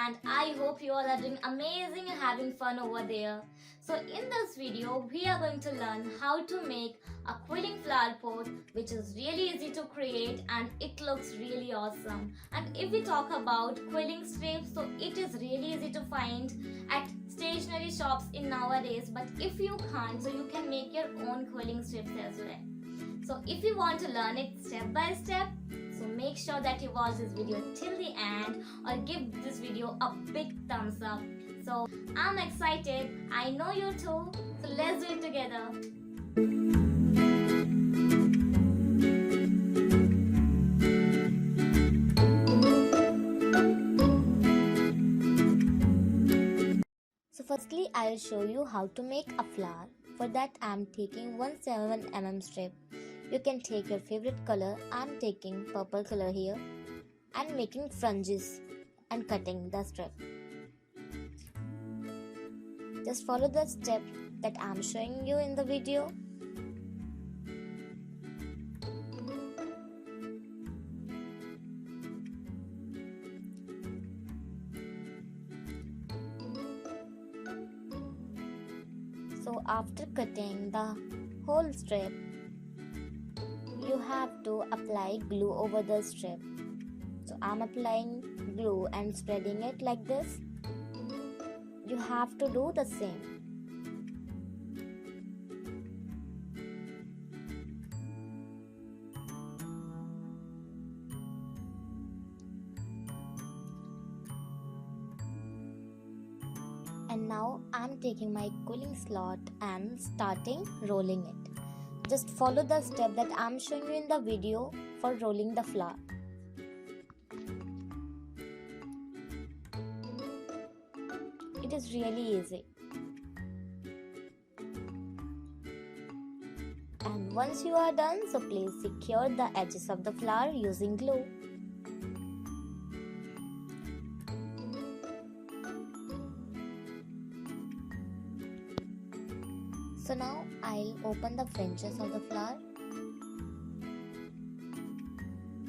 and I hope you all are doing amazing and having fun over there. So in this video we are going to learn how to make a quilling flower pot, which is really easy to create and it looks really awesome. And if we talk about quilling strips, so it is really easy to find at stationery shops in nowadays, but if you can't, so you can make your own quilling strips as well. So if you want to learn it step by step, so make sure that you watch this video till the end or give this video a big thumbs up. So I'm excited, I know you too, so let's do it together. So firstly I'll show you how to make a flower. For that I'm taking 17 mm strip. You can take your favorite color. I'm taking purple color here and making fringes and cutting the strip. Just follow the step that I'm showing you in the video. So after cutting the whole strip, you have to apply glue over the strip. So I'm applying glue and spreading it like this. You have to do the same. And now I'm taking my quilling slot and starting rolling it. Just follow the step that I'm showing you in the video for rolling the flower. It is really easy. And once you are done, so please secure the edges of the flower using glue. So now I'll open the fringes of the flower.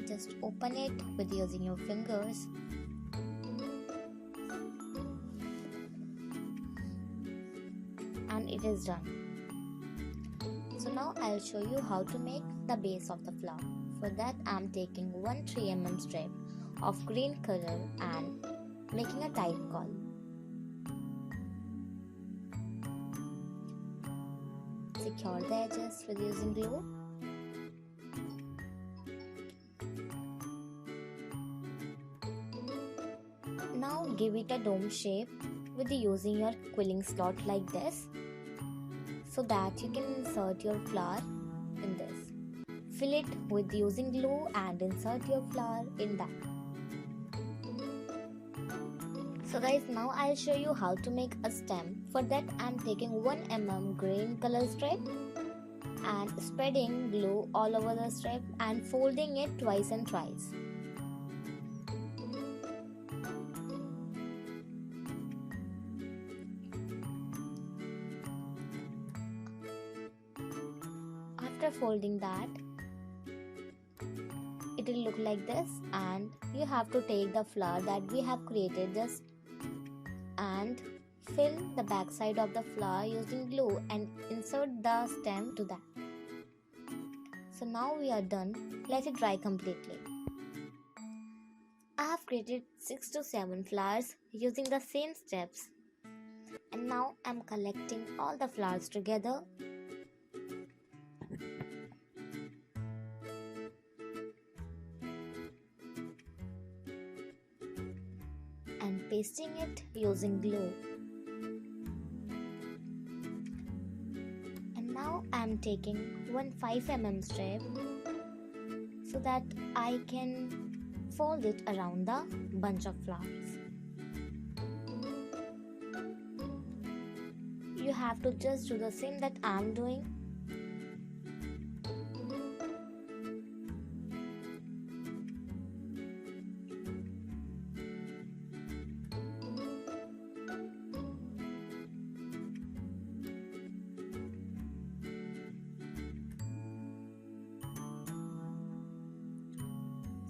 Just open it with using your fingers. And it is done. So now I'll show you how to make the base of the flower. For that I'm taking 1 3 mm strip of green color and making a tight caul. Secure the edges with using glue. Now give it a dome shape with using your quilling slot like this, so that you can insert your flower in this. Fill it with using glue and insert your flower in that. So guys, now I'll show you how to make a stem. For that I'm taking 1 mm green color strip and spreading glue all over the strip and folding it twice and thrice. After folding that, it will look like this, and you have to take the flower that we have created just and fill the back side of the flower using glue and insert the stem to that. So now we are done. Let it dry completely. I have created 6 to 7 flowers using the same steps, and now I'm collecting all the flowers together. And pasting it using glue. And now I am taking 1 5 mm strip so that I can fold it around the bunch of flowers. You have to just do the same that I am doing.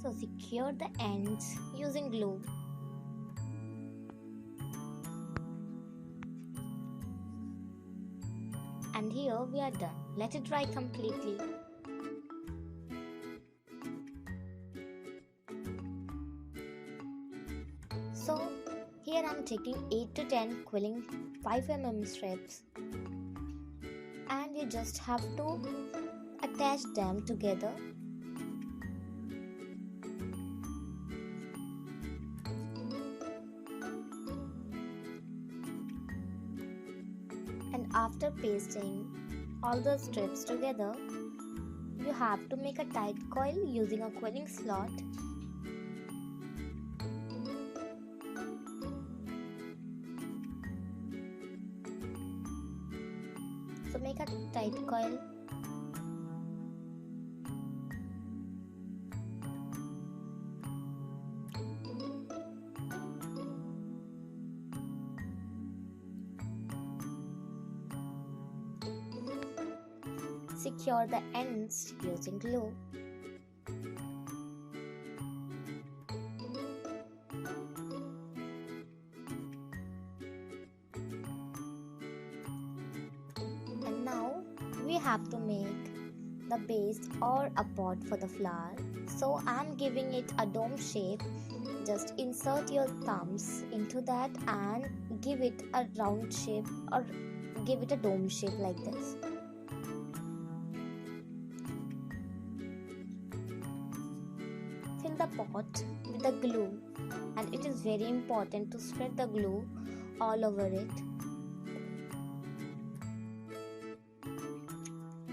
So secure the ends using glue. And here we are done. Let it dry completely. So here I'm taking 8 to 10 quilling 5 mm strips, and you just have to attach them together. And after pasting all the strips together, you have to make a tight coil using a quilling slot. So make a tight coil. Secure the ends using glue. And now we have to make the base or a pot for the flower. So I'm giving it a dome shape. Just insert your thumbs into that and give it a round shape or give it a dome shape like this. Fill the pot with the glue, and it is very important to spread the glue all over it.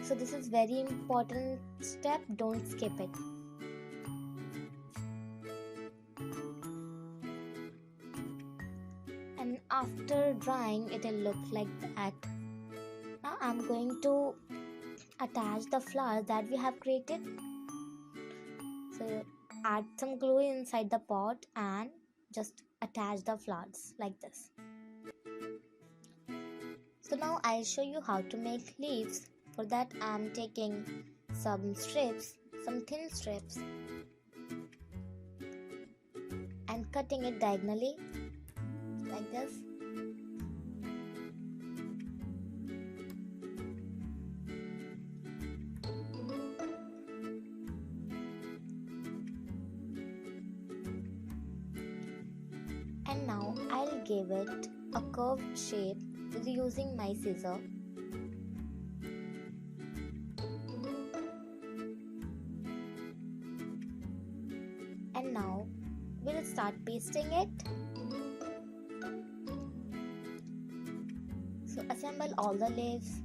So this is very important step, don't skip it. And after drying it will look like that. Now I'm going to attach the flowers that we have created. So add some glue inside the pot and just attach the flowers like this. So now I'll show you how to make leaves. For that I'm taking some strips, some thin strips, and cutting it diagonally like this. And now I'll give it a curved shape using my scissor. And now we'll start pasting it. So assemble all the leaves.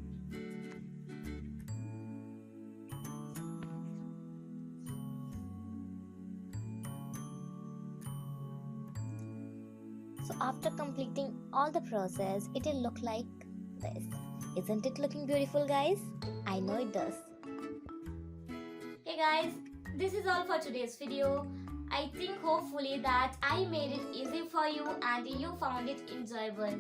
So after completing all the process, it will look like this. Isn't it looking beautiful, guys? I know it does. Hey guys, this is all for today's video. I think hopefully that I made it easy for you and you found it enjoyable.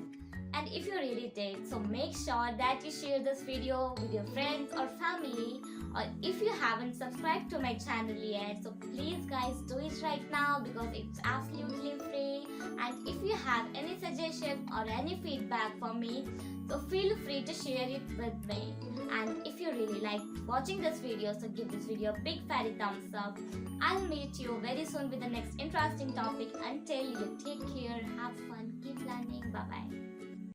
And if you really did, so make sure that you share this video with your friends or family, or if you haven't subscribed to my channel yet, so please guys do it right now because it's absolutely free. And if you have any suggestion or any feedback for me, so feel free to share it with me. And if you really liked watching this video, so give this video a big fatty thumbs up. I'll meet you very soon with the next interesting topic. Until you take care, have fun, keep